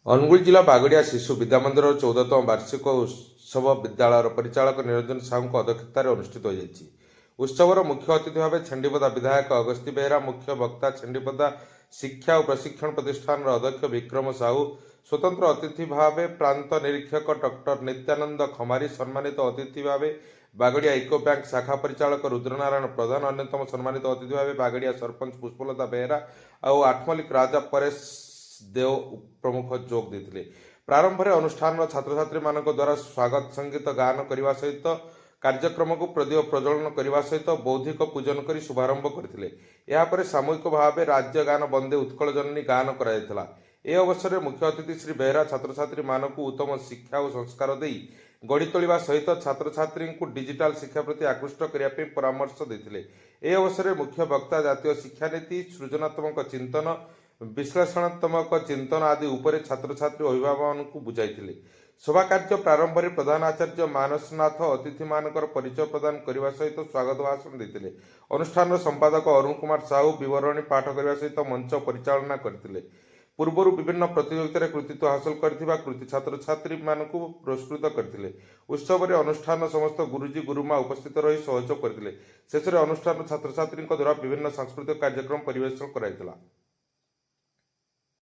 ଅନୁଗୁଳ ଜିଲ୍ଲା ବାଗଡ଼ିଆ ଶିଶୁ ବିଦ୍ୟାମନ୍ଦିରର 14ତମ ବାର୍ଷିକ ଉତ୍ସବ ବିଦ୍ୟାଳୟର ପରିଚାଳକ ନିରଞ୍ଜନ ସାହୁଙ୍କ ଅଧ୍ୟକ୍ଷତାରେ ଅନୁଷ୍ଠିତ ହୋଇଯାଇଛି। ଉତ୍ସବର ମୁଖ୍ୟ ଅତିଥି ଭାବେ ଛେଣ୍ଡିପଦା ବିଧାୟକ ଅଗସ୍ତି ବେହେରା, ମୁଖ୍ୟ ବକ୍ତା ଛେଣ୍ଡିପଦା ଶିକ୍ଷା ଓ ପ୍ରଶିକ୍ଷଣ ପ୍ରତିଷ୍ଠାନର ଅଧ୍ୟକ୍ଷ ବିକ୍ରମ ସାହୁ, ସ୍ୱତନ୍ତ୍ର ଅତିଥି ଭାବେ ପ୍ରାନ୍ତ ନିରୀକ୍ଷକ ଡକ୍ଟର ନିତ୍ୟାନନ୍ଦ ଖମାରୀ, ସମ୍ମାନିତ ଅତିଥି ଭାବେ ବାଗଡ଼ିଆ ଇକୋ ବ୍ୟାଙ୍କ ଶାଖା ପରିଚାଳକ ରୁଦ୍ରନାରାୟଣ ପ୍ରଧାନ, ଅନ୍ୟତମ ସମ୍ମାନିତ ଅତିଥି ଭାବେ ବାଗଡ଼ିଆ ସରପଞ୍ଚ ପୁଷ୍ପଲତା ବେହେରା ଆଉ ଆଠମଲ୍ଲିକ ରାଜା ପରେଶ ଦେଓ ପ୍ରମୁଖ ଯୋଗ ଦେଇଥିଲେ। ପ୍ରାରମ୍ଭରେ ଅନୁଷ୍ଠାନର ଛାତ୍ରଛାତ୍ରୀମାନଙ୍କ ଦ୍ୱାରା ସ୍ୱାଗତ ସଙ୍ଗୀତ ଗାନ କରିବା ସହିତ କାର୍ଯ୍ୟକ୍ରମକୁ ପ୍ରଦୀପ ପ୍ରଜ୍ୱଳନ କରିବା ସହିତ ବୌଦ୍ଧିକ ପୂଜନ କରି ଶୁଭାରମ୍ଭ କରିଥିଲେ। ଏହାପରେ ସାମୂହିକ ଭାବେ ରାଜ୍ୟ ଗାନ ବନ୍ଦେ ଉତ୍କଳ ଜନନୀ ଗାନ କରାଯାଇଥିଲା। ଏ ଅବସରରେ ମୁଖ୍ୟ ଅତିଥି ଶ୍ରୀ ବେହେରା ଛାତ୍ରଛାତ୍ରୀମାନଙ୍କୁ ଉତ୍ତମ ଶିକ୍ଷା ଓ ସଂସ୍କାର ଦେଇ ଗଢ଼ି ତୋଳିବା ସହିତ ଛାତ୍ରଛାତ୍ରୀଙ୍କୁ ଡିଜିଟାଲ ଶିକ୍ଷା ପ୍ରତି ଆକୃଷ୍ଟ କରିବା ପାଇଁ ପରାମର୍ଶ ଦେଇଥିଲେ। ଏ ଅବସରରେ ମୁଖ୍ୟ ବକ୍ତା ଜାତୀୟ ଶିକ୍ଷାନୀତି, ସୃଜନାତ୍ମକ ଚିନ୍ତନ, ବିଶ୍ଳେଷଣାତ୍ମକ ଚିନ୍ତନ ଆଦି ଉପରେ ଛାତ୍ରଛାତ୍ରୀ ଅଭିଭାବକମାନଙ୍କୁ ବୁଝାଇଥିଲେ। ସଭା କାର୍ଯ୍ୟ ପ୍ରାରମ୍ଭରେ ପ୍ରଧାନ ଆଚାର୍ଯ୍ୟ ମାନସନାଥ ଅତିଥିମାନଙ୍କର ପରିଚୟ ପ୍ରଦାନ କରିବା ସହିତ ସ୍ୱାଗତ ଭାଷଣ ଦେଇଥିଲେ। ଅନୁଷ୍ଠାନର ସମ୍ପାଦକ ଅରୁଣ କୁମାର ସାହୁ ବିବରଣୀ ପାଠ କରିବା ସହିତ ମଞ୍ଚ ପରିଚାଳନା କରିଥିଲେ। ପୂର୍ବରୁ ବିଭିନ୍ନ ପ୍ରତିଯୋଗିତାରେ କୃତିତ୍ୱ ହାସଲ କରିଥିବା କୃତି ଛାତ୍ରଛାତ୍ରୀମାନଙ୍କୁ ପୁରସ୍କୃତ କରିଥିଲେ। ଉତ୍ସବରେ ଅନୁଷ୍ଠାନର ସମସ୍ତ ଗୁରୁଜୀ ଗୁରୁମା ଉପସ୍ଥିତ ରହି ସହଯୋଗ କରିଥିଲେ। ଶେଷରେ ଅନୁଷ୍ଠାନର ଛାତ୍ରଛାତ୍ରୀଙ୍କ ଦ୍ୱାରା ବିଭିନ୍ନ ସାଂସ୍କୃତିକ କାର୍ଯ୍ୟକ୍ରମ ପରିବେଷଣ କରାଯାଇଥିଲା।